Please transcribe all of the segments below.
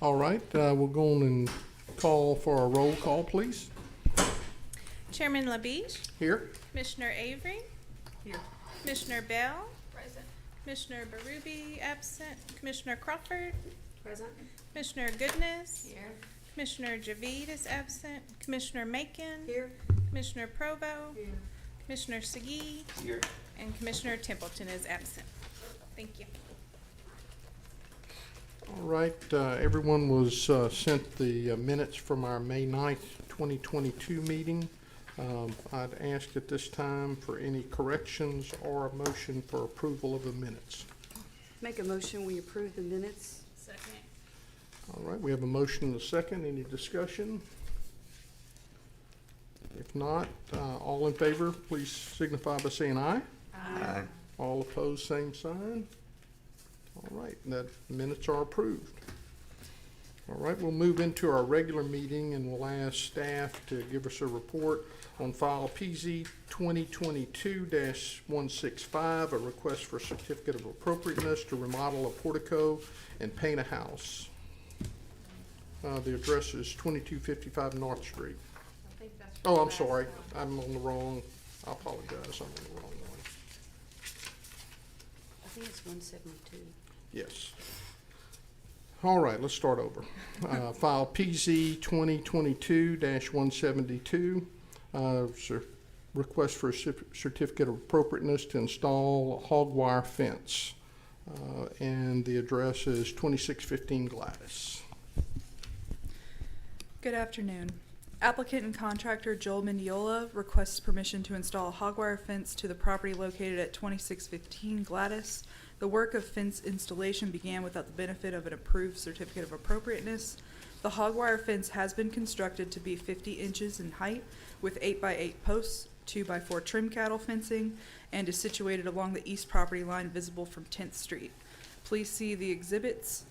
All right, we'll go on and call for a roll call, please. Chairman LaBeige, Here. Commissioner Avery, Here. Commissioner Bell, Present. Commissioner Berube absent, Commissioner Crawford, Present. Commissioner Goodness, Here. Commissioner Javid is absent, Commissioner Macon, Here. Commissioner Provo, Here. Commissioner Segee, Here. and Commissioner Templeton is absent. Thank you. All right, everyone was sent the minutes from our May 9th, 2022 meeting. I'd ask at this time for any corrections or a motion for approval of the minutes. Make a motion, we approve the minutes. Second. All right, we have a motion and a second. Any discussion? If not, all in favor, please signify by saying aye. Aye. All opposed, same sign. All right, that minutes are approved. All right, we'll move into our regular meeting and we'll ask staff to give us a report on file PZ 2022-165, a request for certificate of appropriateness to remodel a portico and paint a house. The address is 2255 North Street. I think that's. Oh, I'm sorry, I'm on the wrong, I apologize, I'm on the wrong one. I think it's 172. Yes. All right, let's start over. File PZ 2022-172, request for a certificate of appropriateness to install a hog wire fence. And the address is 2615 Gladys. Good afternoon. Applicant and contractor Joel Mendiola requests permission to install a hog wire fence to the property located at 2615 Gladys. The work of fence installation began without the benefit of an approved certificate of appropriateness. The hog wire fence has been constructed to be 50 inches in height with 8x8 posts, 2x4 trim cattle fencing, and is situated along the east property line visible from 10th Street. Please see the exhibits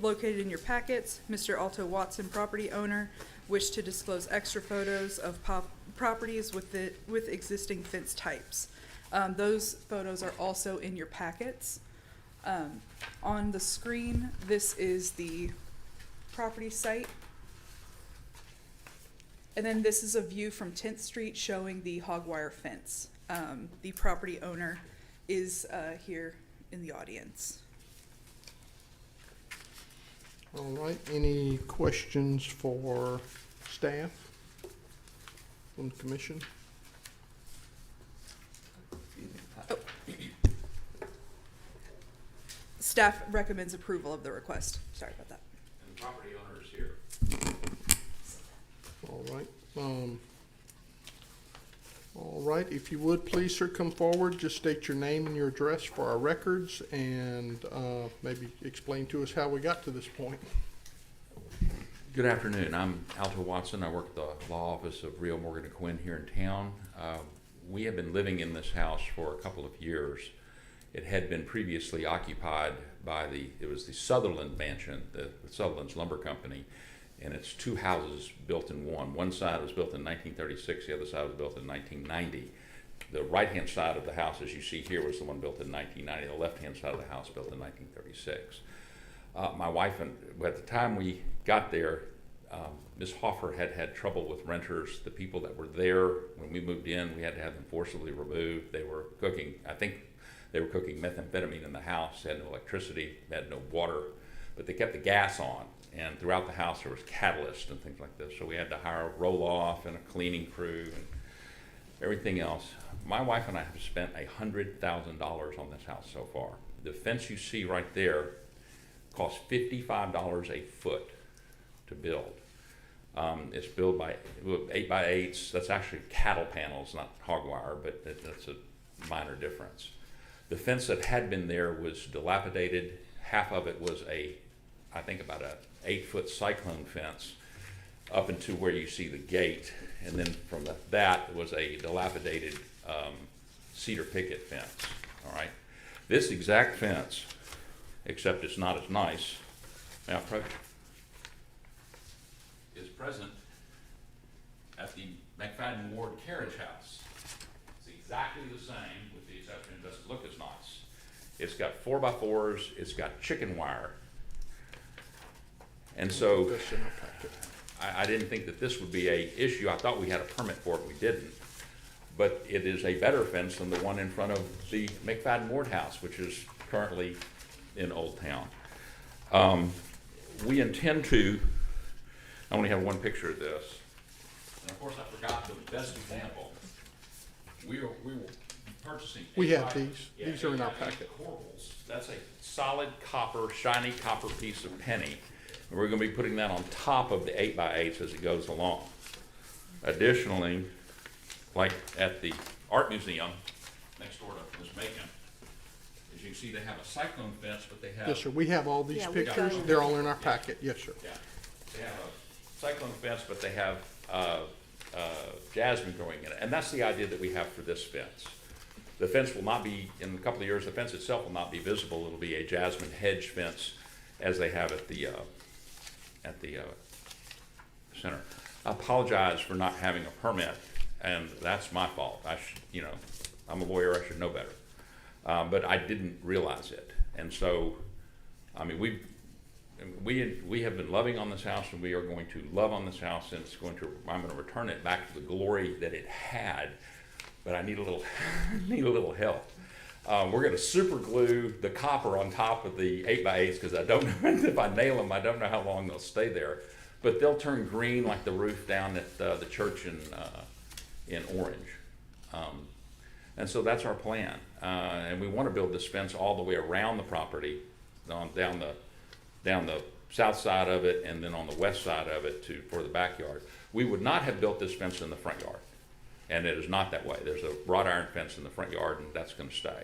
located in your packets. Mr. Alto Watson, property owner, wished to disclose extra photos of properties with existing fence types. Those photos are also in your packets. On the screen, this is the property site. And then this is a view from 10th Street showing the hog wire fence. The property owner is here in the audience. All right, any questions for staff from the commission? Staff recommends approval of the request. Sorry about that. And the property owner is here. All right. All right, if you would, please, sir, come forward. Just state your name and your address for our records and maybe explain to us how we got to this point. Good afternoon. I'm Alto Watson. I work at the law office of Rio Morgan & Quinn here in town. We have been living in this house for a couple of years. It had been previously occupied by it was the Sutherland Mansion, the Sutherland's Lumber Company, and it's two houses built in one. One side was built in 1936, the other side was built in 1990. The right-hand side of the house, as you see here, was the one built in 1990. The left-hand side of the house built in 1936. My wife, at the time we got there, Ms. Hoffer had trouble with renters. The people that were there when we moved in, we had to have them forcibly removed. They were cooking, I think they were cooking methamphetamine in the house, had no electricity, had no water, but they kept the gas on. And throughout the house there was catalyst and things like this. So we had to hire a roll-off and a cleaning crew and everything else. My wife and I have spent $100,000 on this house so far. The fence you see right there costs $55 a foot to build. It's built by 8x8s. That's actually cattle panels, not hog wire, but that's a minor difference. The fence that had been there was dilapidated. Half of it was I think about a 8-foot cyclone fence up into where you see the gate. And then from that was a dilapidated cedar picket fence, all right? This exact fence, except it's not as nice, may I approach, is present at the Mcfadden Ward Carriage house. It's exactly the same with the exception it doesn't look as nice. It's got 4x4s, it's got chicken wire And so That's in our packet. I didn't think that this would be a issue. I thought we had a permit for it, we didn't. But it is a better fence than the one in front of the Mcfadden Ward House, which is currently in Old Town. We intend to, I only have one picture of this. And of course, I forgot the best example. We will be purchasing. We have 8x these. These are in our packet. Corbels. That's a solid copper, shiny copper piece of penny. And we're gonna be putting that on top of the 8x8s as it goes along. Additionally, like at the art museum next door to Ms. Macon, as you can see, they have a cyclone fence, but they have. Yes, sir. We have all these Yeah, we've got pictures. them. They're all in our packet. Yes, sir. Yeah, they have a cyclone fence, but they have jasmine growing in it, and that's the idea that we have for this fence. The fence will not be, in a couple of years, the fence itself will not be visible. It'll be a jasmine hedge fence, as they have at the center. I apologize for not having a permit, and that's my fault. I should, you know, I'm a lawyer. I should know better, but I didn't realize it, and so, I mean, we have been loving on this house, and we are going to love on this house, and I'm going to return it back to the glory that it had. But I need a little, need a little help. We're going to super glue the copper on top of the 8x8s, because I don't know if I nail them. I don't know how long they'll stay there, but they'll turn green like the roof down at the church in Orange. And so that's our plan, and we want to build this fence all the way around the property, down the south side of it, and then on the west side of it for the backyard. We would not have built this fence in the front yard, and it is not that way. There's a wrought iron fence in the front yard, and that's going to stay.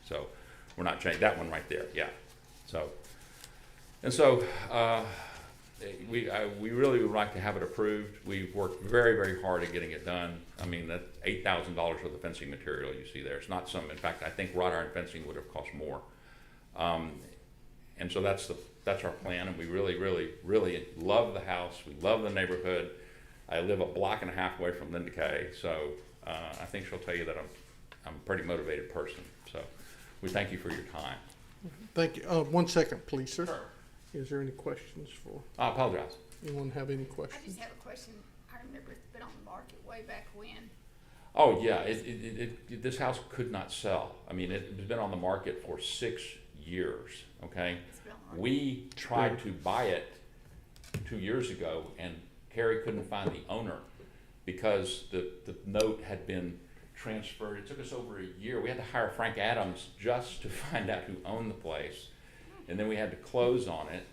So we're not changing that one right there. Yeah. So we really would like to have it approved. We've worked very, very hard at getting it done. I mean, that $8,000 worth of fencing material you see there. It's not some. In fact, I think wrought iron fencing would have cost more. And so that's our plan, and we really, really, really love the house. We love the neighborhood. I live a block and a half away from Linda Kay, so I think she'll tell you that I'm a pretty motivated person. So we thank you for your time. Thank you. 1 second, please, sir. Sure. Is there any questions for, I apologize. anyone have any I questions? just have a question. I remember it's been on the market way back when. Oh, yeah, this house could not sell. I mean, it's been on the market for 6 years, okay? It's been on the market. We tried to buy it 2 years ago, and Carrie couldn't find the owner because the note had been transferred. It took us over a year. We had to hire Frank Adams just to find out who owned the place, and then we had to close on it.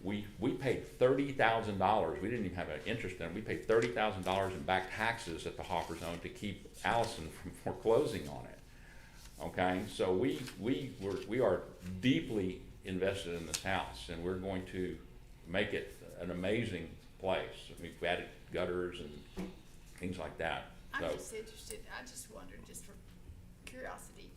We paid $30,000. We didn't even have an interest in it. We paid $30,000 in back taxes at the Hoffers owned to keep Allison from foreclosing on it. Okay, so we are deeply invested in this house, and we're going to make it an amazing place. We've added gutters and things like that. I'm So just interested, I just wondered, just for curiosity,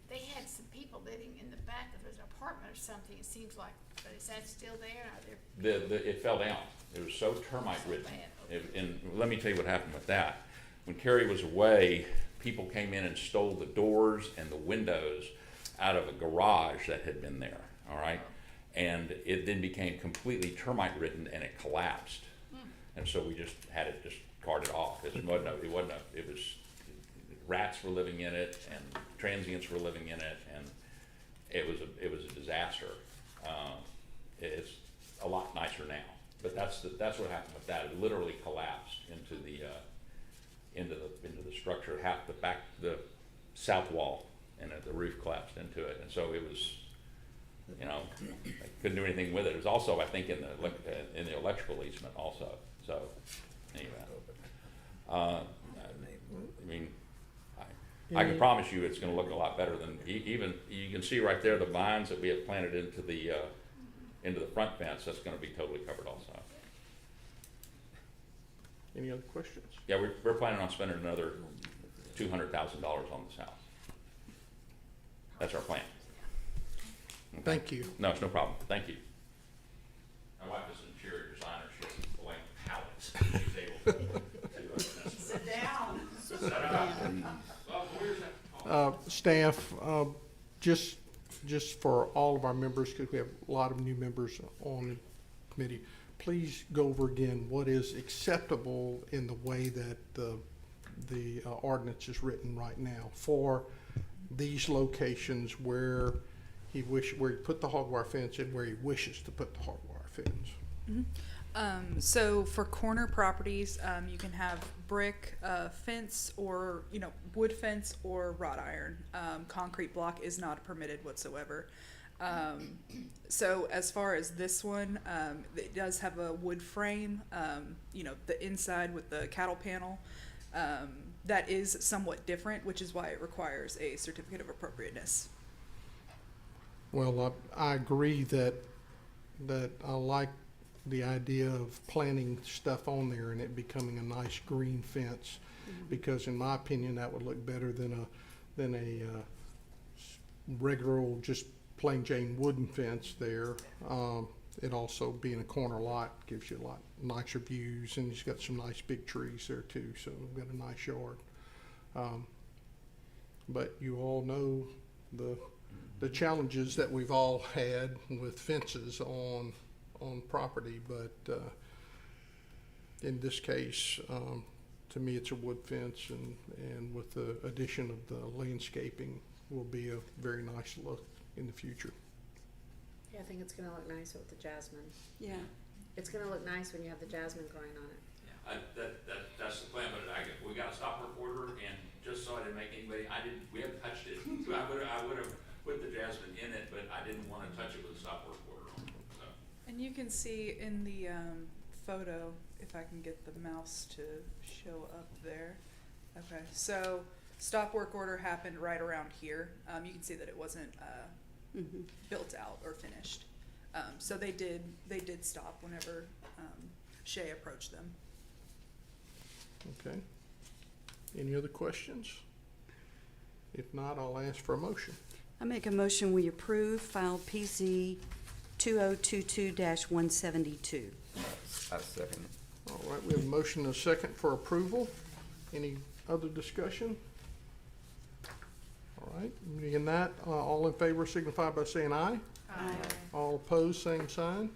they had some people living in the back of an apartment or something, it seems like, but is that still there? Are there? it fell down. It was so termite So ridden. bad, okay. And let me tell you what happened with that. When Carrie was away, people came in and stole the doors and the windows out of a garage that had been there, all right? And it then became completely termite ridden, and it collapsed. And so we just had it just carted off. It was, rats were living in it, and transients were living in it, and it was a disaster. It's a lot nicer now, but that's what happened with that. It literally collapsed into the structure. Half the south wall, and the roof collapsed into it, and so it was, you know, I couldn't do anything with it. It was also, I think, in the electrical easement also. So anyway, I mean, I can promise you it's going to look a lot better than even you can see right there the vines that we have planted into the front fence. That's going to be totally covered also. Any other questions? Yeah, we're planning on spending another $200,000 on this house. That's our plan. Okay. Thank you. No, it's no problem. Thank you. My wife is an interior designer. She has blank palettes. She's able to Sit down. set up. Well, where's that? Staff, just for all of our members, because we have a lot of new members on committee, please go over again what is acceptable in the way that the ordinance is written right now for these locations where where he put the hog wire fence and where he wishes to put the hog wire fence. So for corner properties, you can have brick fence or, wood fence or wrought iron. Concrete block is not permitted whatsoever. So as far as this one, it does have a wood frame, the inside with the cattle panel. That is somewhat different, which is why it requires a certificate of appropriateness. Well, I agree that I like the idea of planting stuff on there and it becoming a nice green fence, because in my opinion, that would look better than a regular old, just plain Jane wooden fence there. It also being a corner lot gives you a lot nicer views, and it's got some nice big trees there too, so we've got a nice yard. But you all know the challenges that we've all had with fences on property, but in this case, to me, it's a wood fence, and with the addition of the landscaping will be a very nice look in the future. Yeah, I think it's gonna look nice with the jasmine. Yeah. It's gonna look nice when you have the jasmine growing on it. That's the plan, but we got a stop work order, and just so I didn't make anybody, we haven't touched it. I would have put the jasmine in it, but I didn't want to touch it with a stop work order on it, so. And you can see in the photo, if I can get the mouse to show up there. Okay, so stop work order happened right around here. You can see that it wasn't built out or finished. So they did stop whenever Shay approached them. Okay. Any other questions? If not, I'll ask for a motion. I make a motion we approve file PC 2022-172. I second. All right, we have a motion and a second for approval. Any other discussion? All right, in that, all in favor signify by saying aye. Aye. All opposed, same sign.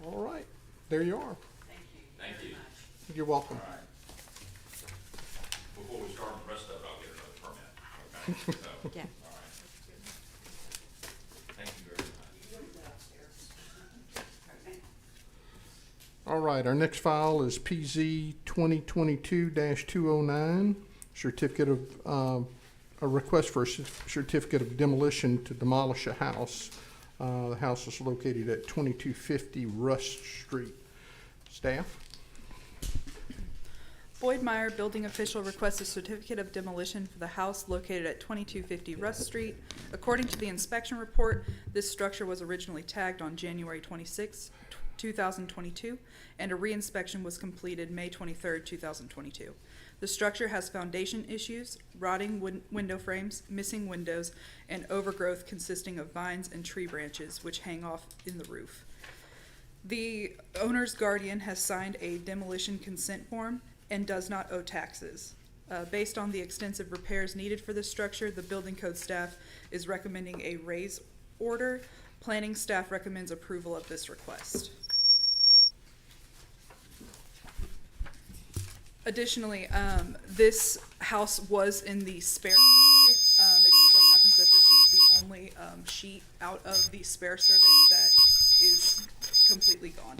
All right, there you are. Thank you. You're welcome. All right. Before we start the rest of it, I'll get another permit, okay? So, Yeah. all right. Thank you very much. All right, our next file is PZ 2022-209, certificate of, a request for a certificate of demolition to demolish a house. The house is located at 2250 Rust Street. Staff? Boyd Meyer, building official, requests a certificate of demolition for the house located at 2250 Rust Street. According to the inspection report, this structure was originally tagged on January 26, 2022, and a reinspection was completed May 23, 2022. The structure has foundation issues, rotting window frames, missing windows, and overgrowth consisting of vines and tree branches which hang off in the roof. The owner's guardian has signed a demolition consent form and does not owe taxes. Based on the extensive repairs needed for this structure, the building code staff is recommending a raise order. Planning staff recommends approval of this request. Additionally, this house was in the spare survey. It just so happens that this is the only sheet out of the spare survey that is completely gone.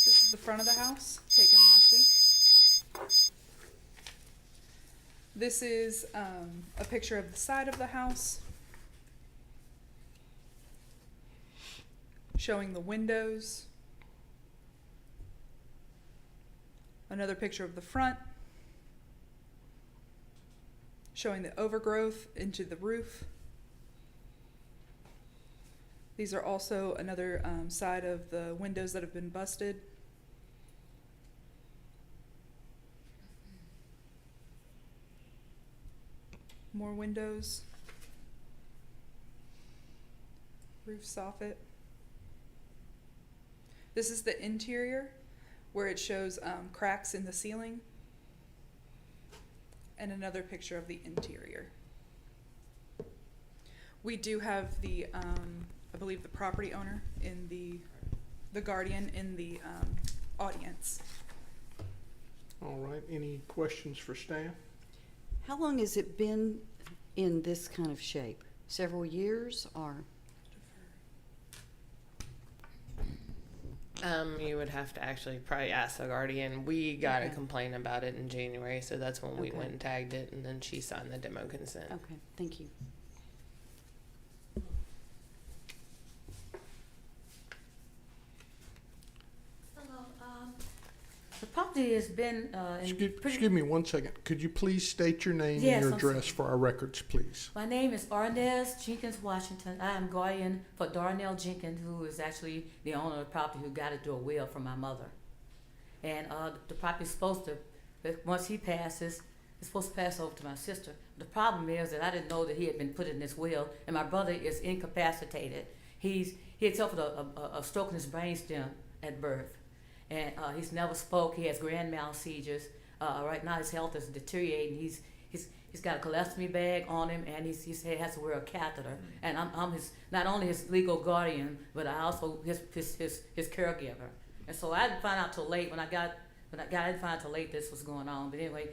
This is the front of the house, taken last week. This is a picture of the side of the house, showing the windows. Another picture of the front, showing the overgrowth into the roof. These are also another side of the windows that have been busted. More windows. Roof soffit. This is the interior, where it shows cracks in the ceiling. And another picture of the interior. We do have the, I believe the property owner in the guardian in the, audience. All right, any questions for staff? How long has it been in this kind of shape? Several years or? You would have to actually probably ask the guardian. We got a Okay. complaint about it in January, so that's when we Okay. went and tagged it, and then she signed the demo consent. Okay, thank you. Hello, the property has been, Excuse me one second. Could you please state your name Yes, and your I'm address sorry. for our records, please? My name is Arnez Jenkins Washington. I am guardian for Darnell Jenkins, who is actually the owner of the property who got it through a will from my mother. And the property's supposed to, once he passes, it's supposed to pass over to my sister. The problem is that I didn't know that he had been put in this will, and my brother is incapacitated. He had suffered a stroke in his brainstem at birth, and he's never spoke. He has grand mal seizures. Right now his health is deteriorating. He's got a colostomy bag on him, and he has to wear a catheter. And I'm his, not only his legal guardian, but I also his caregiver. And so I didn't find out till late I didn't find out till late this was going on. But anyway,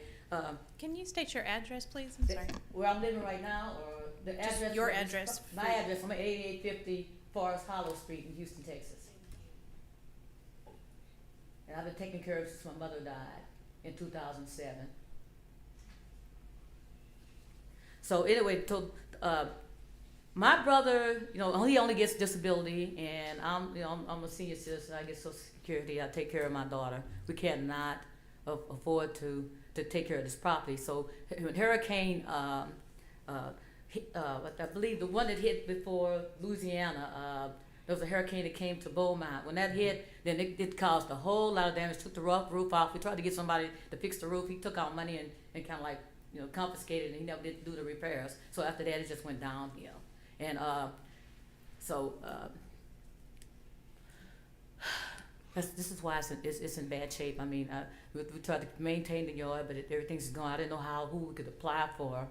Can you state your address, please? I'm sorry. where I'm living right now, or the Just address? your address. My address. I'm at 8850 Forest Hollow Street in Houston, Texas. And I've been taking care of it since my mother died in 2007. So anyway, my brother, he only gets disability, and I'm a senior citizen. I get Social Security. I take care of my daughter. We cannot afford to take care of this property. So when Hurricane, I believe the one that hit before Louisiana, there was a hurricane that came to Beaumont. When that hit, then it caused a whole lot of damage. Took the roof off. We tried to get somebody to fix the roof. He took our money and kind of confiscated it, and he never did do the repairs. So after that, it just went downhill. And this is why it's in bad shape. I mean, we tried to maintain the yard, but everything's gone. I didn't know who we could apply for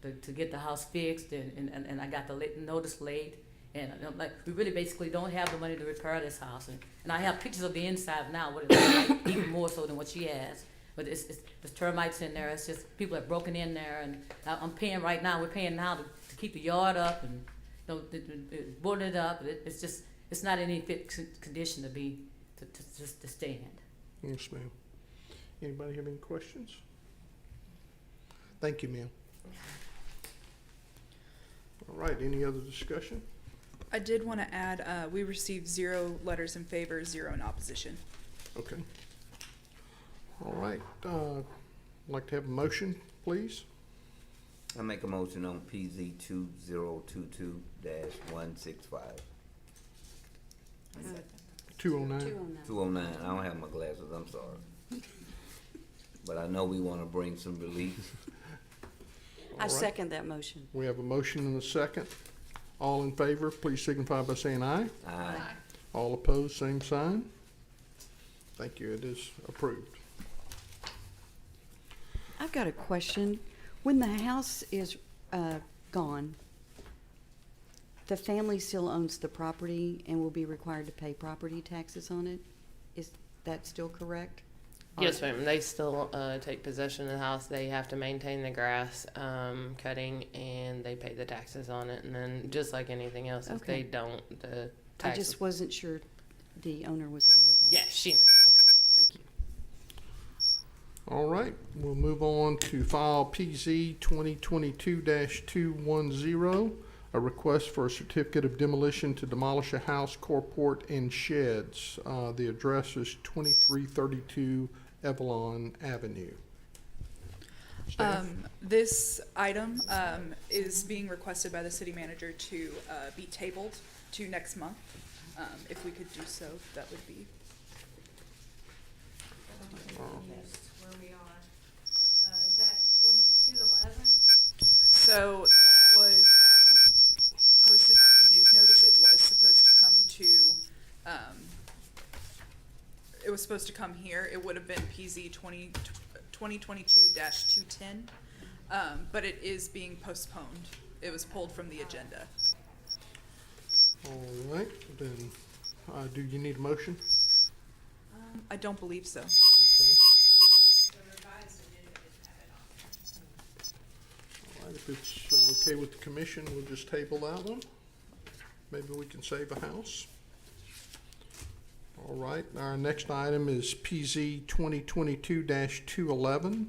to get the house fixed, and I got the notice late. And I'm like, we really basically don't have the money to repair this house. And I have pictures of the inside now, what it looks like, even more so than what she has. But there's termites in there. It's just people have broken in there, and I'm paying right now. We're paying now to keep the yard up and boarding it up. It's not in any fit condition to stand. Yes, ma'am. Anybody have any questions? Thank you, ma'am. All right, any other discussion? I did want to add, we received 0 letters in favor, 0 in opposition. Okay. All right, I'd like to have a motion, please. I make a motion on PZ 2022-165. 209. 209. 209, I don't have my glasses, I'm sorry. But I know we wanna bring some relief. I All right. second that motion. We have a motion and a second. All in favor, please signify by saying aye. Aye. All opposed, same sign. Thank you, it is approved. I've got a question. When the house is gone, the family still owns the property and will be required to pay property taxes on it? Is that still correct? Yes, ma'am. They still take possession of the house. They have to maintain the grass cutting, and they pay the taxes on it. And then, just like anything else, if Okay. they don't, the I taxes. just wasn't sure the owner was aware of that. Yeah, she knows. Okay, thank you. All right, we'll move on to file PZ 2022-210, a request for a certificate of demolition to demolish a house, carport, and sheds. The address is 2332 Evelyn Avenue. Staff? This item is being requested by the city manager to be tabled to next month. If we could do so, that would be. Where we are. Is that 2211? So that was posted in the news notice. It was supposed to come it was supposed to come here. It would have been PZ 2022-210, but it is being postponed. It was pulled from the agenda. All right, then, do you need a motion? I don't believe so. Okay. The revised agenda didn't have it on. All right, if it's okay with the commission, we'll just table that one. Maybe we can save a house. All right, our next item is PZ 2022-211,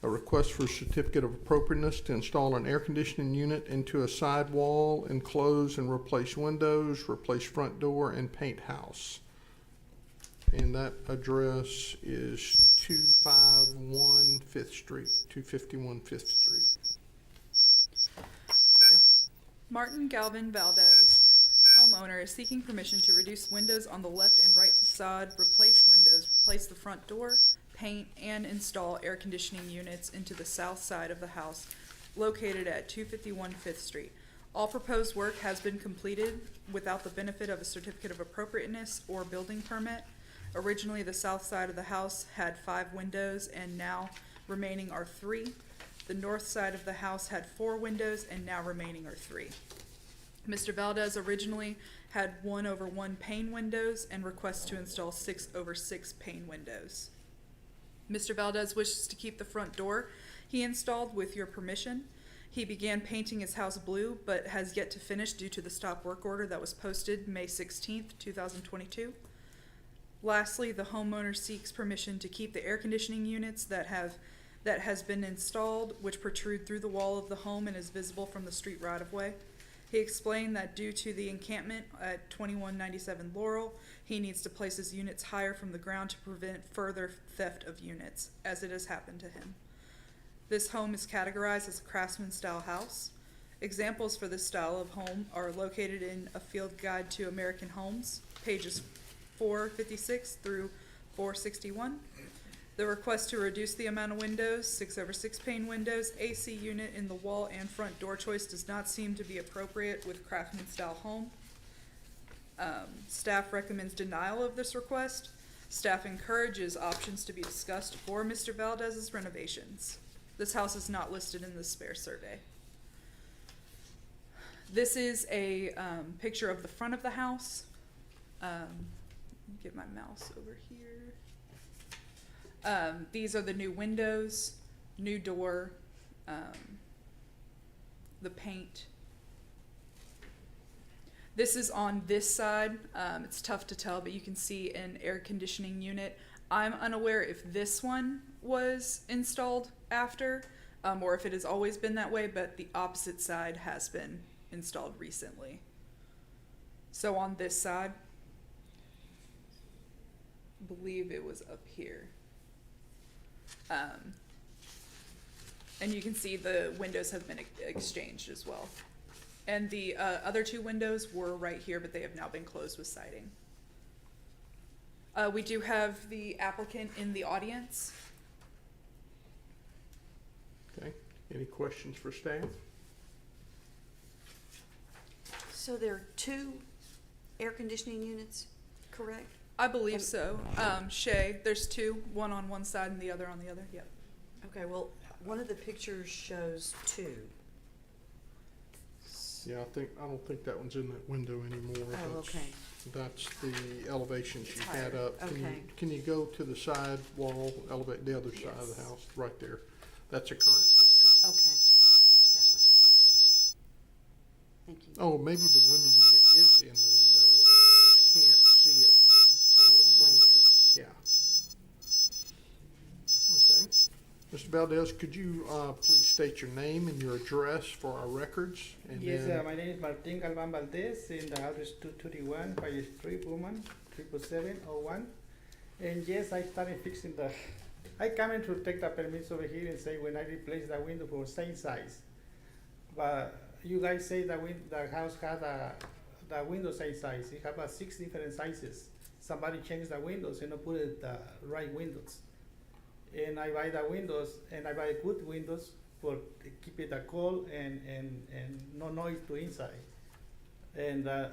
a request for a certificate of appropriateness to install an air conditioning unit into a sidewall, enclose and replace windows, replace front door, and paint house. And that address is 251 Fifth Street, 251 Fifth Street. Martin Galvin Valdez, homeowner, is seeking permission to reduce windows on the left and right facade, replace windows, replace the front door, paint, and install air conditioning units into the south side of the house located at 251 Fifth Street. All proposed work has been completed without the benefit of a certificate of appropriateness or building permit. Originally, the south side of the house had 5 windows and now remaining are 3. The north side of the house had 4 windows and now remaining are 3. Mr. Valdez originally had 1/1 pane windows and requests to install 6/6 pane windows. Mr. Valdez wishes to keep the front door he installed with your permission. He began painting his house blue but has yet to finish due to the stop work order that was posted May 16th, 2022. Lastly, the homeowner seeks permission to keep the air conditioning units that has been installed, which protrude through the wall of the home and is visible from the street right-of-way. He explained that due to the encampment at 2197 Laurel, he needs to place his units higher from the ground to prevent further theft of units, as it has happened to him. This home is categorized as a craftsman-style house. Examples for this style of home are located in A Field Guide to American Homes, pages 456 through 461. The request to reduce the amount of windows, 6/6 pane windows, AC unit in the wall and front door choice does not seem to be appropriate with craftsman style home. Staff recommends denial of this request. Staff encourages options to be discussed for Mr. Valdez's renovations. This house is not listed in the spare survey. This is a picture of the front of the house. Get my mouse over here. These are the new windows, new door, the paint. This is on this side. It's tough to tell, but you can see an air conditioning unit. I'm unaware if this one was installed after, or if it has always been that way, but the opposite side has been installed recently. So on this side, I believe it was up here. And you can see the windows have been exchanged as well. And the other 2 windows were right here, but they have now been closed with siding. We do have the applicant in the audience. Okay, any questions for staff? So there are 2 air conditioning units, correct? I believe so. Shay, there's 2, one on one side and the other on the other. Yep. Okay, well, one of the pictures shows 2. Yeah, I don't think that one's in that window anymore. Oh, That's- okay. That's the elevations you had Higher, up. okay. Can you go to the side wall, elevate the other side of the Yes. house, right there? That's a current picture. Okay, not that one, okay. Thank you. Oh, maybe the window unit is in the window, you just can't see it. on the plan. Yeah. Okay. Mr. Valdez, could you, please state your name and your address for our records? And Yes, then- my name is Martin Galvan Valdez, and the address 231 Carriage Street, Beaumont, 77701. And yes, I started fixing I come in to take the permits over here and say when I replace the window for same size. But you guys say the house had the window same size. It have 6 different sizes. Somebody changed the windows and not put it the right windows. And I buy the windows, and I buy good windows for keep it cold and no noise to inside. And I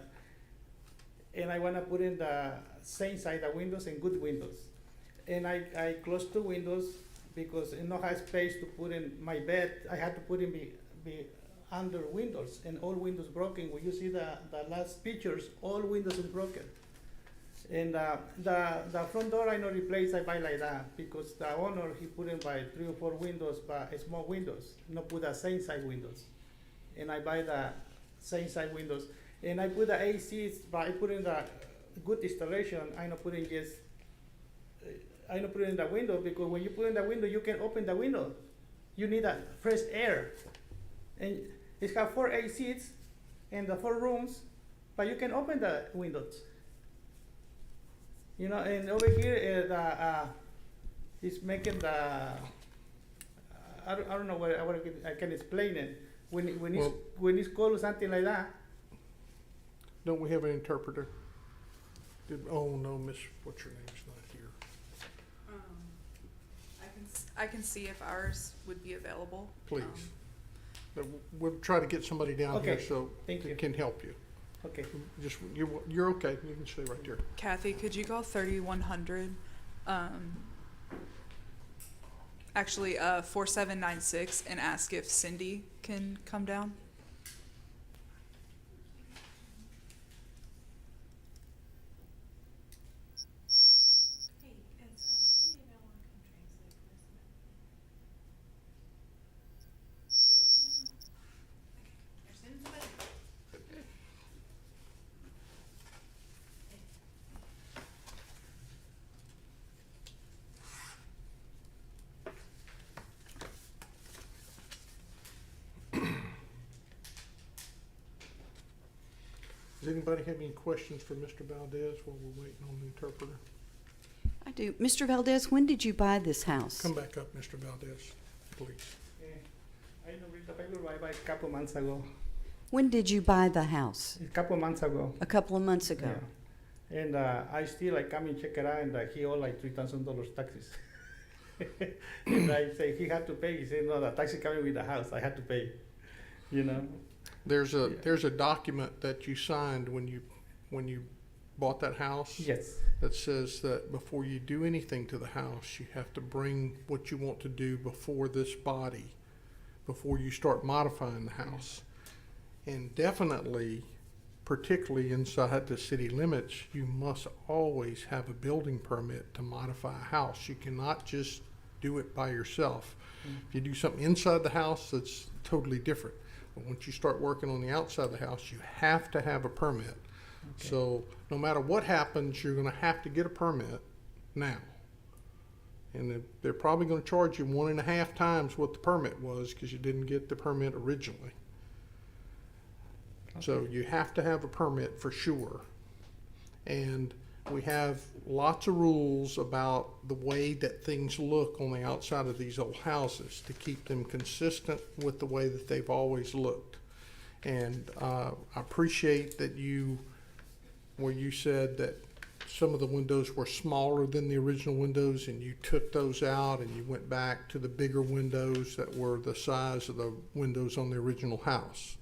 wanna put in the same side the windows and good windows. And I closed 2 windows because I no have space to put in my bed. I had to put in under windows, and all windows broken. When you see the last pictures, all windows are broken. And the front door I not replace, I buy like that, because the owner, he put in by 3 or 4 windows, but small windows, not put the same size windows. And I buy the same size windows. And I put the ACs, but I put in the good installation, I not put in just, I not put in the window, because when you put in the window, you can open the window. You need a fresh air. And it has 4 ACs in the 4 rooms, but you can open the windows. You know, and over here, it's making the, I don't know what I can explain it. When it's cold or something like that. Don't we have an interpreter? Oh, no, Miss, what's your name's not here. I can see if ours would be available. Please. But we'll try to get somebody down here Okay, so thank they you. can help you. Okay. Just, you're okay, you can stay right there. Kathy, could you call 3100? Actually, 4796 and ask if Cindy can come down? Hey, is Cindy available to come translate for us? Thank you, ma'am. Okay, there's Cindy's available. Does anybody have any questions for Mr. Valdez while we're waiting on the interpreter? I do. Mr. Valdez, when did you buy this house? Come back up, Mr. Valdez, please. I don't read the paper, I buy a couple months ago. When did you buy the house? A couple months ago. A couple of months ago. Yeah. And I still come and check it out, and he owe like $3,000 taxes. And I say he had to pay. He said, no, the taxi coming with the house. I had to pay. You know. There's a document that you signed when you bought that house. Yes. That says that before you do anything to the house, you have to bring what you want to do before this body, before you start modifying the house. And definitely, particularly inside the city limits, you must always have a building permit to modify a house. You cannot just do it by yourself. If you do something inside the house, that's totally different. But once you start working on the outside of the house, you have to have a permit. Okay. So no matter what happens, you're gonna have to get a permit now. And they're probably gonna charge you 1.5 times what the permit was because you didn't get the permit originally. So you have to have a permit for sure. And we have lots of rules about the way that things look on the outside of these old houses to keep them consistent with the way that they've always looked. And I appreciate that where you said that some of the windows were smaller than the original windows and you took those out and you went back to the bigger windows that were the size of the windows on the original house.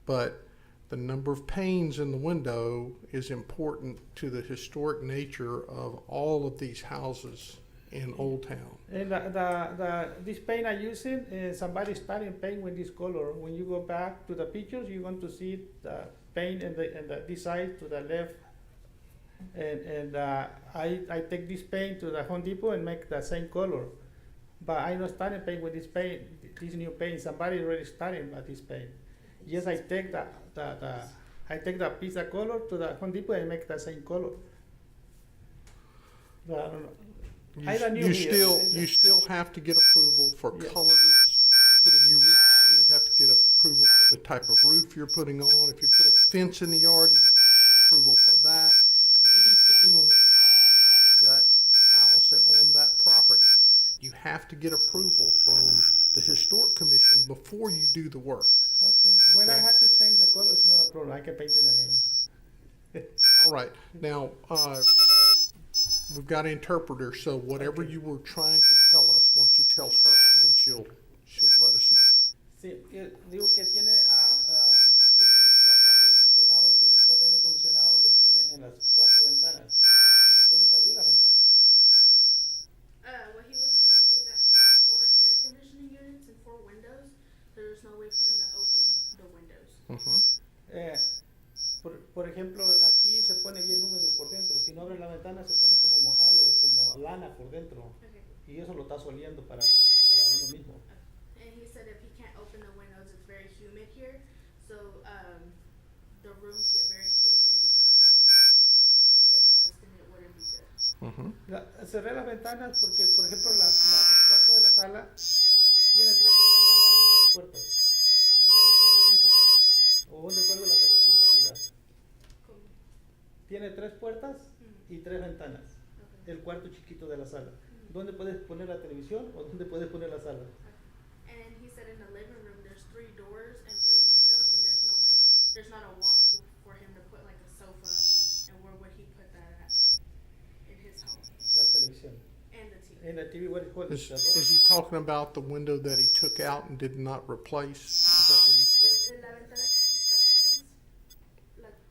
But the number of panes in the window is important to the historic nature of all of these houses in Old Town. And this paint I use it, somebody started paint with this color. When you go back to the pictures, you're going to see the paint and this side to the left. And I take this paint to the Home Depot and make the same color. But I not starting paint with this paint, this new paint. Somebody already started with this paint. Yes, I take the piece of color to the Home Depot and make the same color. I don't know. I don't know here. You still have to get approval for Yes. colors. You put a new roof on, you'd have to get approval for the type of roof you're putting on. If you put a fence in the yard, you have to get approval for that. Anything on the outside of that house and on that property, you have to get approval from the Historic Commission before you do the work. Okay. When I had to change the color, it's not a problem. I can paint it again. All right, now, we've got an interpreter, so whatever you were trying to tell us, why don't you tell her and then she'll let us know. Sí, digo que tiene 4 aires acondicionados y los 4 aires acondicionados los tiene en las 4 ventanas. Entonces no puedes abrir las ventanas. What he was saying is that there's 4 air conditioning units and 4 windows. There's no way for him to open Por ejemplo, aquí se pone bien húmedo por dentro. Si no abres la ventana se pone como mojado o como lana por dentro. Okay. Y eso lo estás oliendo para uno mismo. And he said if he can't open the windows, it's very humid here, so the rooms get very humid and the wet will get moist and it wouldn't be good. Mhm. Cerré las ventanas porque, por ejemplo, el cuarto de la sala tiene 3 ventanas y tiene 3 puertas. ¿Dónde pongo un sofá? ¿O dónde cuelgo la televisión para mirar? Cool. Tiene 3 puertas Mm. y 3 ventanas. Okay. El cuarto chiquito de la sala. ¿Dónde puedes poner la televisión o dónde puedes poner la sala? And he said in the living room there's 3 doors and 3 windows and there's no way, there's not a wall for him to put like a sofa, and where would he put that at in his home? La televisión. And the TV. En la TV, what is Is he talking about the window that he took out and did not replace? Is that what he? La ventana que quitaste, la está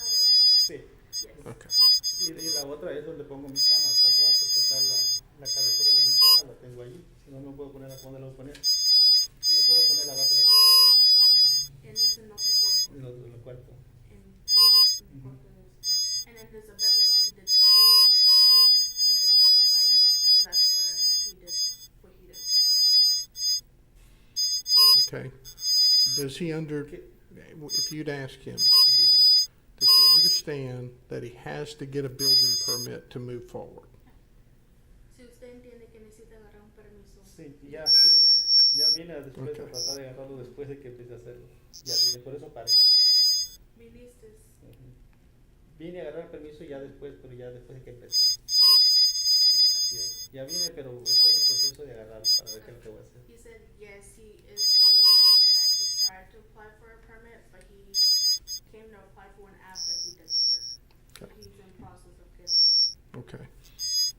hablando? Sí. Yes. Okay. Y la otra es donde pongo mi cama para atrás porque está la cabecera de mi cama, la tengo allí. Si no, no puedo poner a dónde la voy a poner. No quiero poner abajo de la And it's in otro cuarto. en el cuarto. In the cuarto de este. And then there's a bedroom where he did the for his bed frame, so that's where he did what he did. Okay. Does he if you'd ask him again, does he understand that he has to get a building permit to move forward? Si usted entiende que necesita agarrar un permiso. Sí, ya vine después Okay. de tratar de agarrarlo después de que empecé a hacerlo. Ya vine, por eso paré. Viniste. Ujú. Vine a agarrar el permiso ya después, pero ya después de que empecé. Ya vine, pero estoy en proceso de agarrarlo para ver qué es lo que voy a hacer. He said yes, he is aware and that he tried to apply for a permit, but he came to apply for one after he did the work. So Okay. he's in process of getting one. Okay.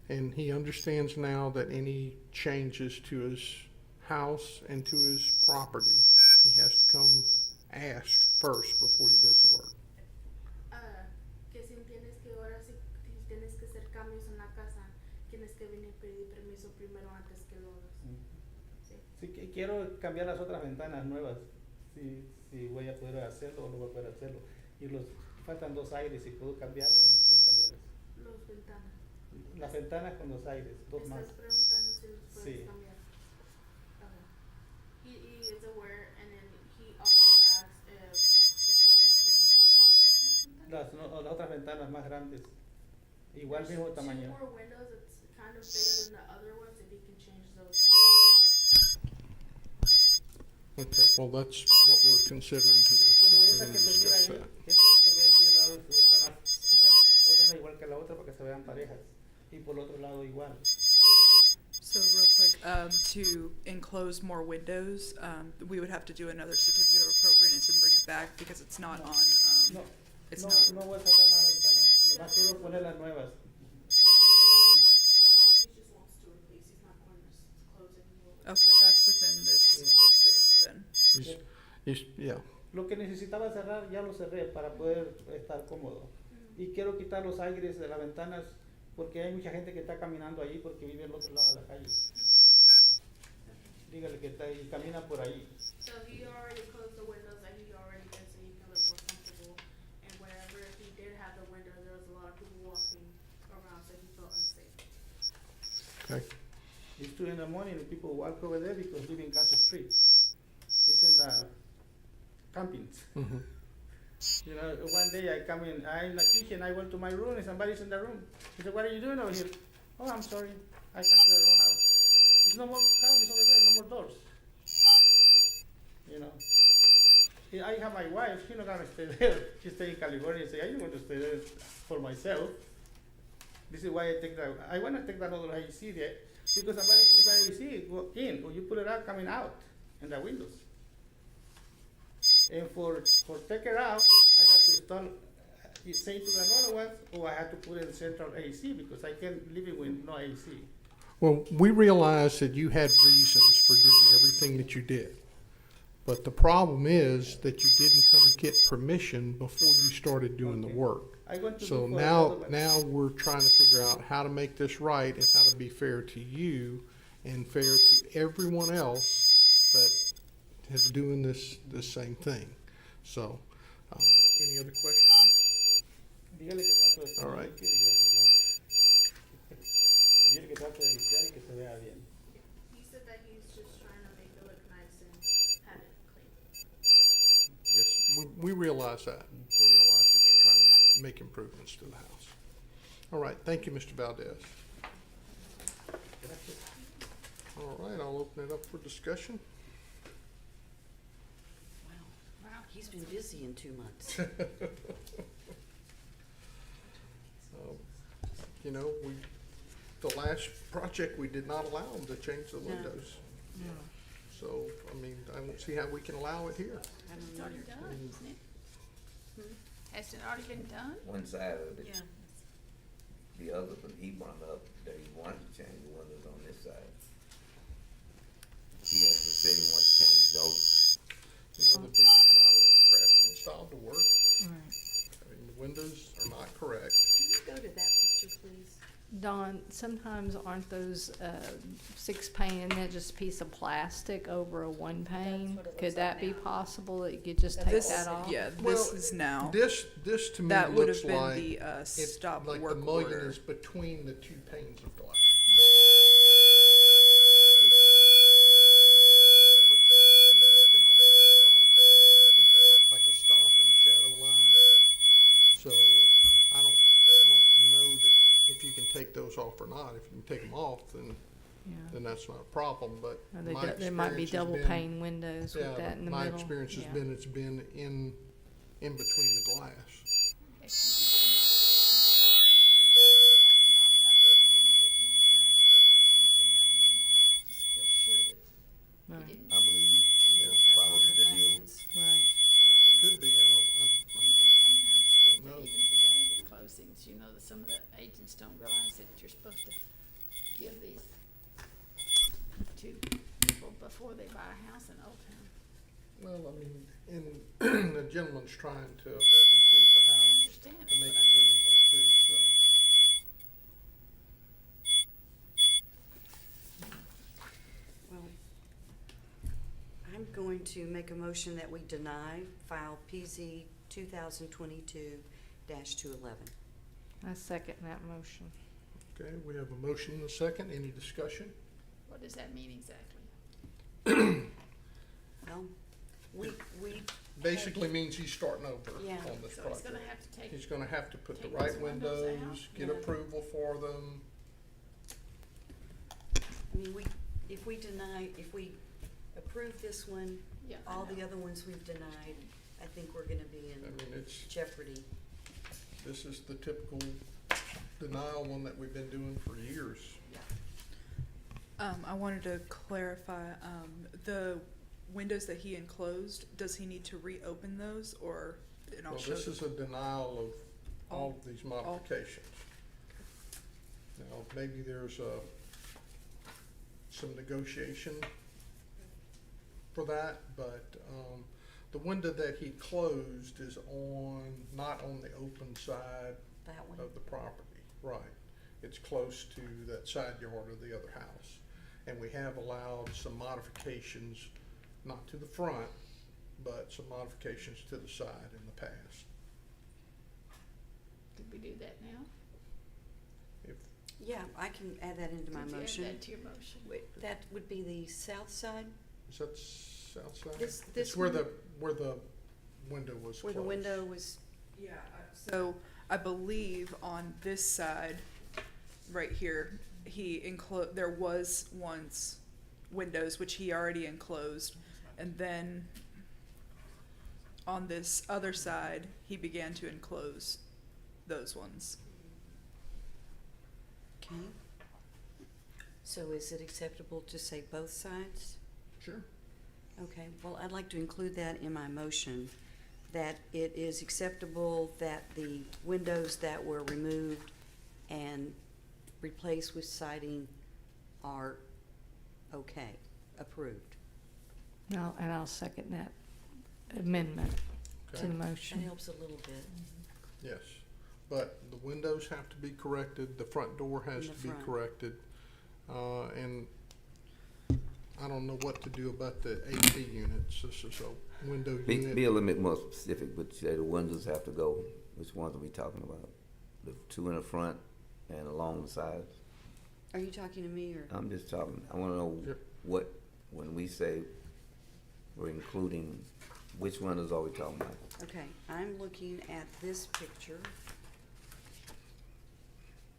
And he understands now that any changes to his house and to his property, he has to come ask first before he does the work. Que si entiendes que ahora si tienes que hacer cambios en la casa, tienes que venir a pedir permiso primero antes que lo hagas. Sí. Sí, quiero cambiar las otras ventanas nuevas. Si voy a poder hacerlo o no voy a poder hacerlo. Y faltan 2 aires, si puedo cambiarlo o no puedo cambiarlos. Los ventanas. Las ventanas con 2 aires, 2 más. Estás preguntando si los puedes Sí. cambiar. Okay. He is aware, and then he also asked if he can change. Las otras ventanas más grandes. Igual mismo tamaño. 2 more windows, it's kind of bigger than the other ones, if he can change those. Okay, well, that's what we're considering here. So Como we're esa gonna que se mira discuss ahí, that. esa que se ve ahí al lado de su ventana, esa ponerla igual que la otra para que se vean parejas. Y por el otro lado igual. So real quick, to enclose more windows, we would have to do another certificate of appropriateness and bring it back because it's not on, No, it's no, not. no voy a sacar más ventanas. Nomás quiero poner las nuevas. He just wants to replace, he's not going to close anymore. Okay, that's within this then. Yeah, Lo que necesitaba cerrar ya lo cerré para poder estar cómodo. Y quiero quitar los aires de las ventanas porque hay mucha gente que está caminando ahí porque vive al otro lado de la calle. Dígale que está ahí, camina por ahí. So he already closed the windows that he already did so he can live more comfortable. And wherever he did have the windows, there was a lot of people walking around, so he felt unsafe. okay. It's 2 in the morning and people walk over there because living across the street. It's in the campings. Mhm. You know, one day I come in, I'm in the kitchen, I went to my room and somebody's in the room. He said, what are you doing over here? Oh, I'm sorry, I come to the wrong house. There's no more houses over there, no more doors. You know. Yeah, I have my wife, she's not gonna stay there. She stay in California and say, I don't want to stay there for myself. This is why I wanna take that other AC there, because somebody puts the AC go in, or you pull it out, coming out, in the windows. And for take it out, I have to install, same to the other ones, or I have to put in central AC, because I can't live it with no AC. Well, we realize that you had reasons for doing everything that you did. But the problem is that you didn't come get permission before you started doing the Okay. work. I want to So do for now, another one. now we're trying to figure out how to make this right and how to be fair to you and fair to everyone else that has doing this same thing. So, any other questions? Dígale que trato de estar All right. limpio y arreglar. Dígale que trato de limpiar y que se vea bien. He said that he's just trying to make it look nice and have it clean. Yes, we realize that. We realize that you're trying to make improvements to the house. All right, thank you, Mr. Valdez. All right, I'll open it up for discussion. Wow, he's been busy in 2 months. You know, the last project, we did not allow them to change the No. windows. No, So, I mean, I don't see how we can allow it here. I don't It's know. already done, isn't it? Has it already been done? One side of it, Yeah. the other, but he brought up that he wanted to change the windows on this side. He actually said he wanted to change those. You know, the door's not a craftsman style door. Right. I mean, the windows are not correct. Can you go to that picture, please? Don, sometimes aren't those 6 pane, isn't that just a piece of plastic over a 1 pane? what it looks Could that like be now. possible that you could just take This, that off? yeah, Well, this is now. This to me That would looks have been like the it's stop like the work mullion order. is between the two panes of glass. It's not like a stop and a shadow line. So I don't know that if you can take those off or not. If you can take them off, then Yeah. that's not a problem, but Or my there might be experience has double been- pane windows with that in the my middle. experience has Yeah. been, it's been in between the glass. If you did not, but I bet you didn't get any kind of instructions about doing that. I just feel sure that Right. he didn't. I believe you. You Yeah, look at follow water the deal. patterns. Right. It could be, Even sometimes, don't know. even today with closings, you know, that some of the agents don't realize that you're supposed to give these to people before they buy a house in Old Town. Well, I mean, and the gentleman's trying to improve the I house understand it, to make but it livable too, so. Well, I'm going to make a motion that we deny file PZ 2022-211. I second that motion. Okay, we have a motion and a second. Any discussion? what does that mean exactly? Well, we, Basically means he's starting over Yeah. on this So he's project. gonna have to take, He's gonna have to put the take right those windows windows, get Yeah. approval for them. I mean, if we approve this one, yeah, I all the know. other ones we've denied, I think we're gonna be I in mean, jeopardy. this is the typical denial one that we've been doing for years. I wanted to clarify, the windows that he enclosed, does he need to reopen those or, and I'll Well, show this is a denial of all of these modifications. Now, maybe there's some negotiation for that, but, the window that he closed is not on the open side That one. of the property, right. It's close to that side yard of the other house. And we have allowed some modifications, not to the front, but some modifications to the side in the past. Could we do that now? Yeah, I can add that into my Could you add motion. that to your motion? That would be the south side, Is that south side? This It's where one? where the window was where closed. the window was, Yeah, so I believe on this side, right here, there was once windows, which he already enclosed, and then on this other side, he began to enclose those ones. okay. So is it acceptable to say both sides? Sure. Okay, well, I'd like to include that in my motion, that it is acceptable that the windows that were removed and replaced with siding are okay, approved. No, and I'll second that amendment to Okay, the That motion. helps a little bit. yes. But the windows have to be corrected, the front door has In to the be front. corrected. And I don't know what to do about the AC units. This is a window Be unit. a little bit more specific, but you say the windows have to go, which ones are we talking about? The two in the front and along the sides? Are you talking to me or? I'm just talking, I wanna know Yep. what, when we say we're including, which windows are we talking about? Okay, I'm looking at this picture.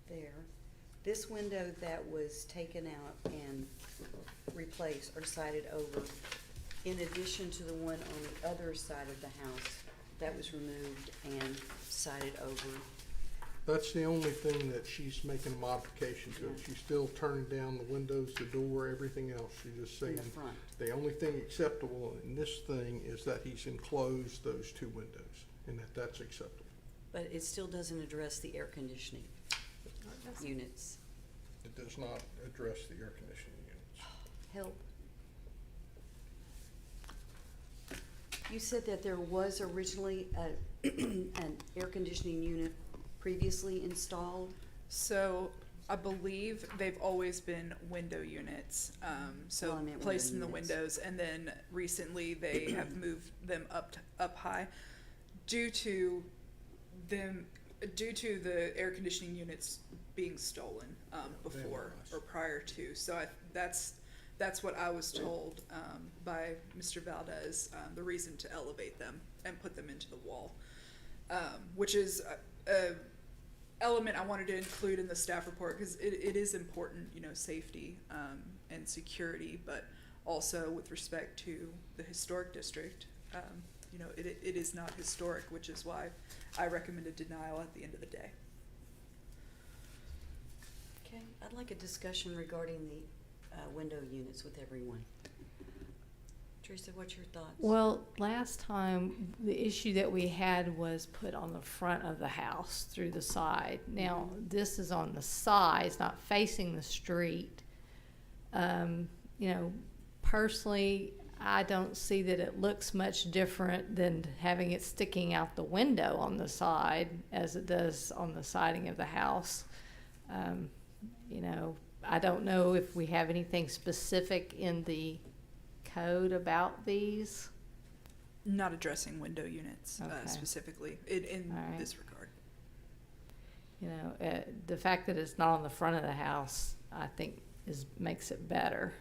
There. This window that was taken out and replaced or sided over, in addition to the one on the other side of the house that was removed and sided over. That's the only thing that she's making a modification to. Yeah. She's still turning down the windows, the door, everything else. She's just In saying, the front. the only thing acceptable in this thing is that he's enclosed those two windows, and that's acceptable. But it still doesn't address the air conditioning units. It does not address the air conditioning units. Help. You said that there was originally an air conditioning unit previously installed? So I believe they've always been window units, so Well, I meant placed in window the units. windows, and then recently they have moved them up high due to the air conditioning units being stolen before or prior to. So that's what I was told by Mr. Valdez, the reason to elevate them and put them into the wall, which is a element I wanted to include in the staff report because it is important, safety and security, but also with respect to the historic district. It is not historic, which is why I recommended denial at the end of the day. Okay, I'd like a discussion regarding the window units with everyone. Teresa, what's your thoughts? Well, last time, the issue that we had was put on the front of the house through the side. Now, this is on the side, it's not facing the street. Personally, I don't see that it looks much different than having it sticking out the window on the side as it does on the siding of the house. I don't know if we have anything specific in the code about these. Not addressing window units Okay. specifically in All right. this regard. The fact that it's not on the front of the house, I think, makes it better.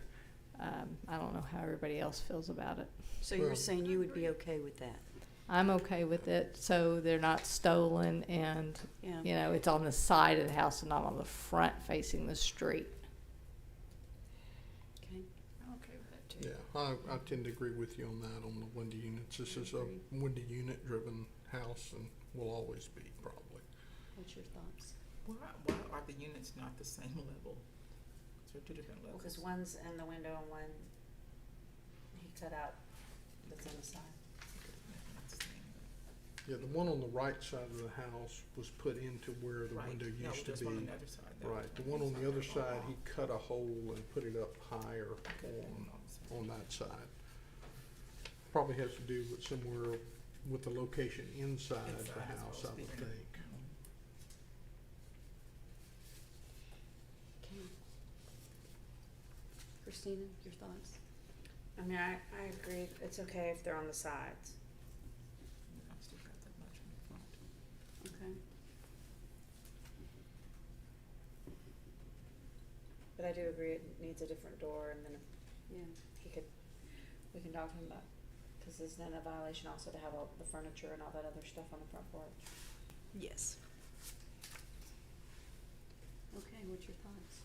I don't know how everybody else feels about it. So you're Well- saying you would be okay with that? I'm okay with it, so they're not stolen and, Yeah. it's on the side of the house and not on the front facing the street. Okay. I'm okay with that too. Yeah, I tend to agree with you on that, on the window units. This is a Agreed. window unit-driven house and will always be, probably. What's your thoughts? Why are the units not the same level? So two different levels. Because one's in the window and one he cut out that's on the side. Yeah, the one on the right side of the house was put into where the Right. window No, used to there's be. one on the other side. That Right, was the on one on the other side, Oh, he cut a hole and put it up higher okay. on that side. Probably has to do with somewhere with the location inside the Inside as house, well I as would bigger. think. Okay. Christina, your thoughts? I mean, I agree, it's okay if they're on the sides. I've still got that much in the front. Okay. But I do agree it needs a different door, and then Yeah. we can talk to him about, because isn't it a violation also to have all the furniture and all that other stuff on the front porch? Yes. Okay, what's your thoughts?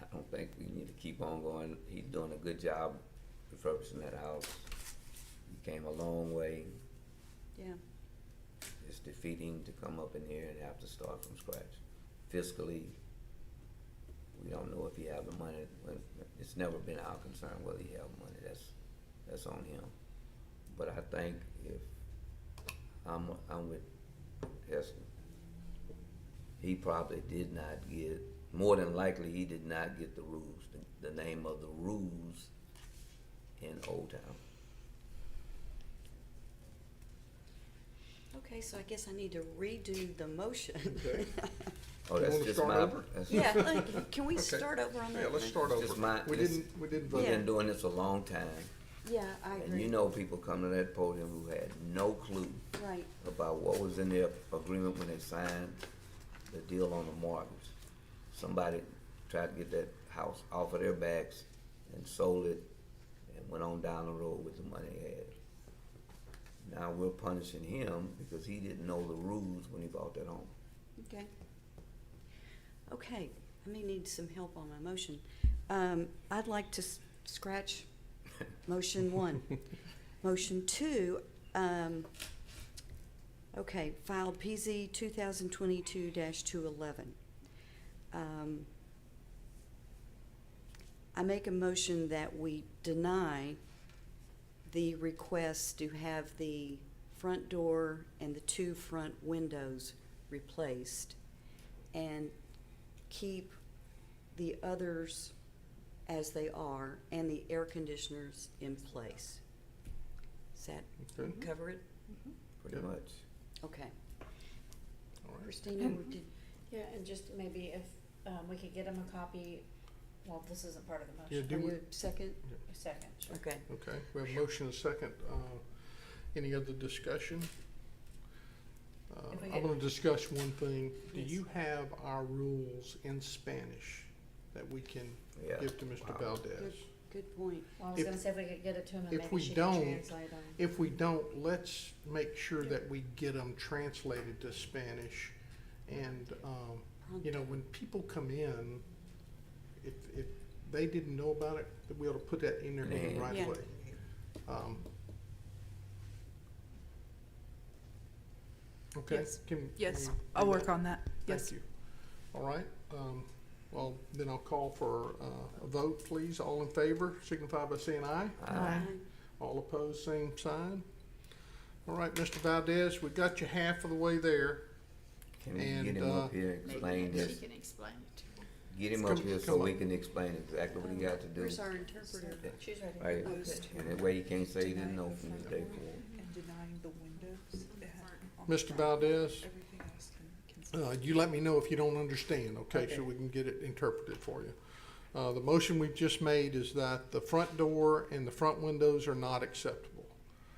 I don't think we need to keep on going. He's doing a good job refurbishing that house. He came a long way. Yeah. It's defeating to come up in here and have to start from scratch. Fiscally, we don't know if he have the money. It's never been our concern whether he have money. That's on him. But I think if I'm with Hester, he probably did not get, more than likely he did not get the rules, the name of the rules in Old Town. Okay, so I guess I need to redo the motion. Okay. Oh, You that's wanna just start my, over? that's Yeah, like, can we Okay. start over on that? Yeah, let's one? start Just over. my- We this- didn't we've vote. been doing this a long time. Yeah, I And agree. you know people come to that podium who had no clue Right, about what was in their agreement when they signed the deal on the mortgage. Somebody tried to get that house off of their backs and sold it and went on down the road with the money he had. Now we're punishing him because he didn't know the rules when he bought that home. okay. Okay, I may need some help on my motion. I'd like to scratch motion 1. Motion 2, okay, filed PZ 2022-211. I make a motion that we deny the request to have the front door and the 2 front windows replaced and keep the others as they are and the air conditioners in place. Does that Okay. cover it? Pretty Yeah. much. Okay. All right. Christina, did, Yeah, and just maybe if, we could get him a copy, well, this isn't part of the Yeah, motion. do are we- you second? A second, sure. Okay. Okay, we have a motion and a second. Any other discussion? If we I'm could- gonna discuss one thing. Do Yes. you have our rules in Spanish that we can Yeah. give to Mr. Wow. Valdez? Good point. Well, I was If- gonna say if we could get it to him and if maybe we she could don't- translate them. If we don't, let's make sure that we get them translated to Spanish. And, you know, when people come in, if they didn't know about it, that we ought to put that in their name Yeah. right Yeah. away. Okay? Yes. Can Yes, we I'll do work that? on that. Yes. Thank you. All right, well, then I'll call for a vote, please. All in favor, signify by saying aye. Aye. All opposed, same sign. All right, Mr. Valdez, we got you half of the way there. Can we get And, him up here and explain Maybe she this? can explain it to him. Get him Come- up here come so on. we can explain exactly what he got to do. Where's our interpreter? She's ready. Right, Okay. and that way he can't say he didn't know from the day before. And denying the windows. Mr. Valdez, Everything else can you let me know if you don't understand, okay, Okay. so we can get it interpreted for you. The motion we've just made is that the front door and the front windows are not acceptable.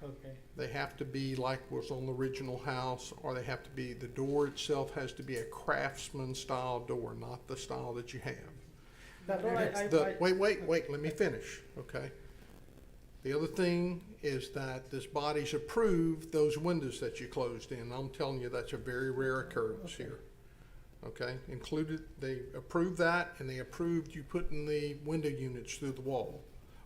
Okay. They have to be like was on the original house, or they have to be, the door itself has to be a craftsman style door, not the style that you have. That's all Wait, let me finish, okay? The other thing is that this body's approved those windows that you closed in. I'm telling you, that's a very rare occurrence here. Okay, they approved that, and they approved you putting the window units through the wall.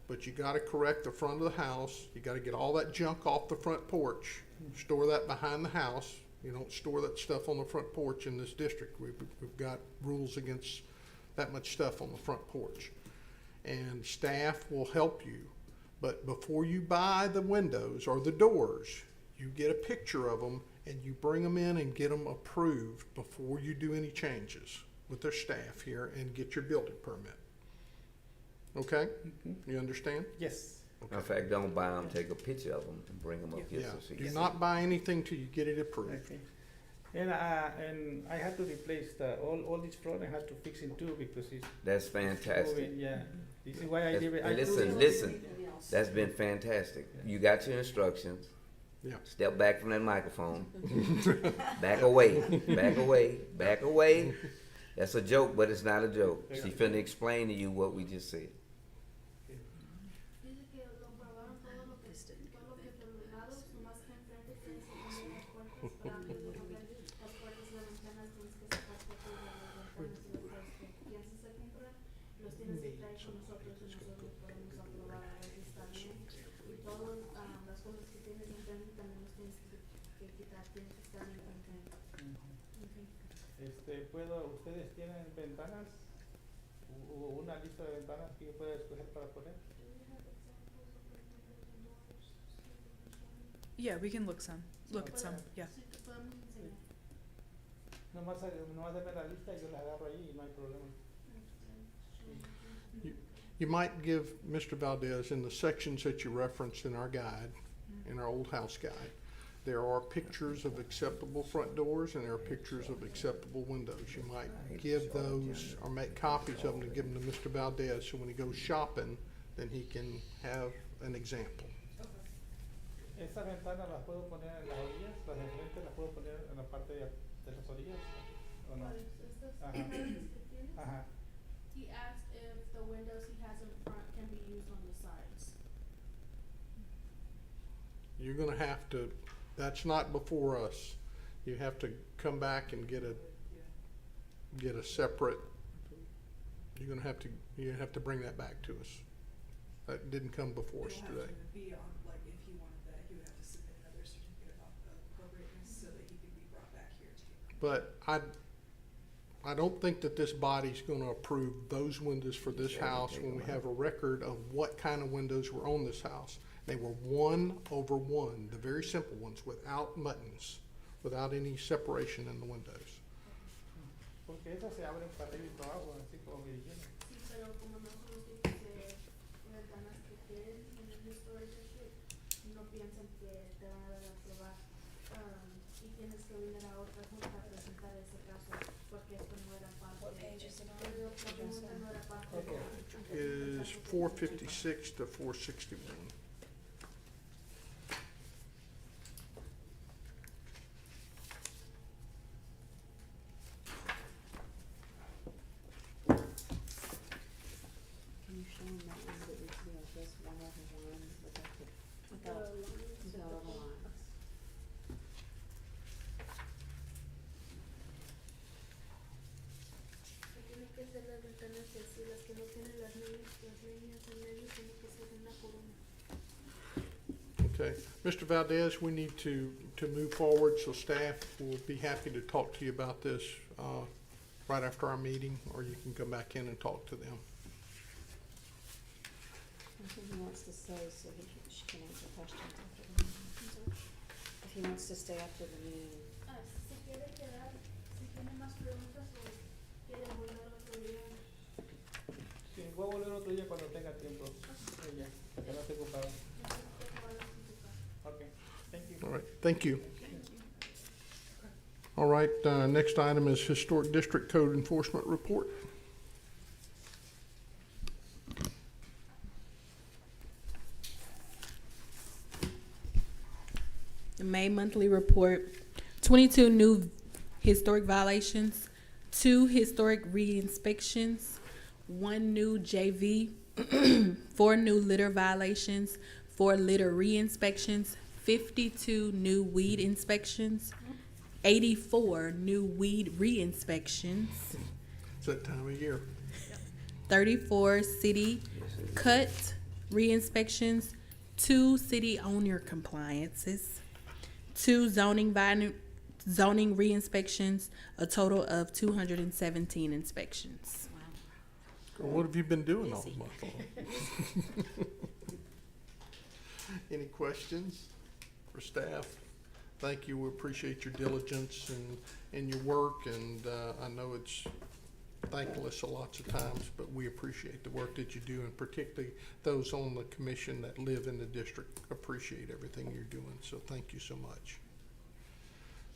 But you gotta correct the front of the house, you gotta get all that junk off the front porch, store that behind the house. You don't store that stuff on the front porch in this district. We've got rules against that much stuff on the front porch. And staff will help you, but before you buy the windows or the doors, you get a picture of them and you bring them in and get them approved before you do any changes with their staff here and get your building permit. Okay? You understand? Yes. In fact, don't buy them, take a picture of them and bring them up here Yeah, so she do can see. not buy anything till you get it approved. Okay. And I had to replace all this floor. I had to fix it too because it's That's fantastic. moving. Yeah. This is why I That's- give it. and listen, that's been fantastic. You got your instructions. Yeah. Step back from that microphone. Back away, back away, back away. That's a joke, but it's not a joke. She finna explain to you what we just said. Dice que lo probaron todo lo que por los lados, nomás que enfrente tienes que poner las puertas para abrir las puertas y las ventanas, tienes que sacar fotos de las ventanas y los que piensas de comprar, los tienes que traer con nosotros y nosotros podemos aprobar a ver si está bien. Y todas las cosas que tienes enfrente también los tienes que quitar, tienes que estar bien contento. ¿Ustedes tienen ventanas? ¿Una lista de ventanas que yo pueda escoger para poner? Yeah, we can look at some, yeah. Sí, te podemos enseñar. Nomás dame la lista y yo la agarro ahí y no hay problema. You might give Mr. Valdez, in the sections that you referenced in our guide, in our old house guide, There are pictures of acceptable front doors and there are pictures of acceptable windows. You might give those or make copies of them and give them to Mr. Valdez, so when he goes shopping, then he can have an example. Esas ventanas las puedo poner en las orillas, las de frente las puedo poner en la parte de las orillas, ¿o no? Ajá. Ajá. He asked if the windows he has in front can be used on the sides. You're gonna have to, that's not before us. You have to come back and get a separate, you have to bring that back to us. That didn't come before us today. Be on, like, if he wanted that, he would have to submit another certificate of appropriateness so that he could be brought back here to get. But I don't think that this body's gonna approve those windows for this house when we have a record of what kind of windows were on this house. They were 1/1, the very simple ones, without buttons, without any separation in the windows. Porque esas se abren para arriba y para abajo, así como me dijeron. Sí, pero como no son los tipos de ventanas que tienen en el historic district, no piensan que te van a dar a probar. Y tienes que venir a otra junta a presentar ese caso, porque esto no era parte de... La pregunta no era parte de... Is 456 to 461. Can you show them that one that we see like this, 1/1 without all the lines? Tiene que ser las ventanas así, las que no tienen las líneas en medio, tiene que ser una por una. Okay, Mr. Valdez, we need to move forward, so staff will be happy to talk to you about this, right after our meeting, or you can come back in and talk to them. Anything he wants to say, so she can answer questions after the meeting. If he wants to stay after the meeting. Si se quiere quedar, si tiene más preguntas o quiere volver otro día. Sí, voy a volver otro día cuando tenga tiempo. Ya, que no esté ocupado. Okay, thank you. All right, thank you. All right, next item is Historic District Code Enforcement Report. The May monthly report, 22 new historic violations, 2 historic re-inspections, 1 new JV, 4 new litter violations, 4 litter re-inspections, 52 new weed inspections, 84 new weed re-inspections, It's that time of year. 34 city cut re-inspections, 2 city owner compliances, 2 zoning re-inspections, a total of 217 inspections. Girl, what have you been doing all month long? Any questions for staff? Thank you. We appreciate your diligence and your work, and I know it's thankless lots of times, but we appreciate the work that you do, and particularly those on the commission that live in the district appreciate everything you're doing, so thank you so much.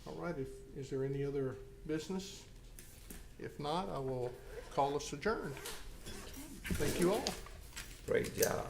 All right, is there any other business? If not, I will call us adjourned. Thank you all. Great job.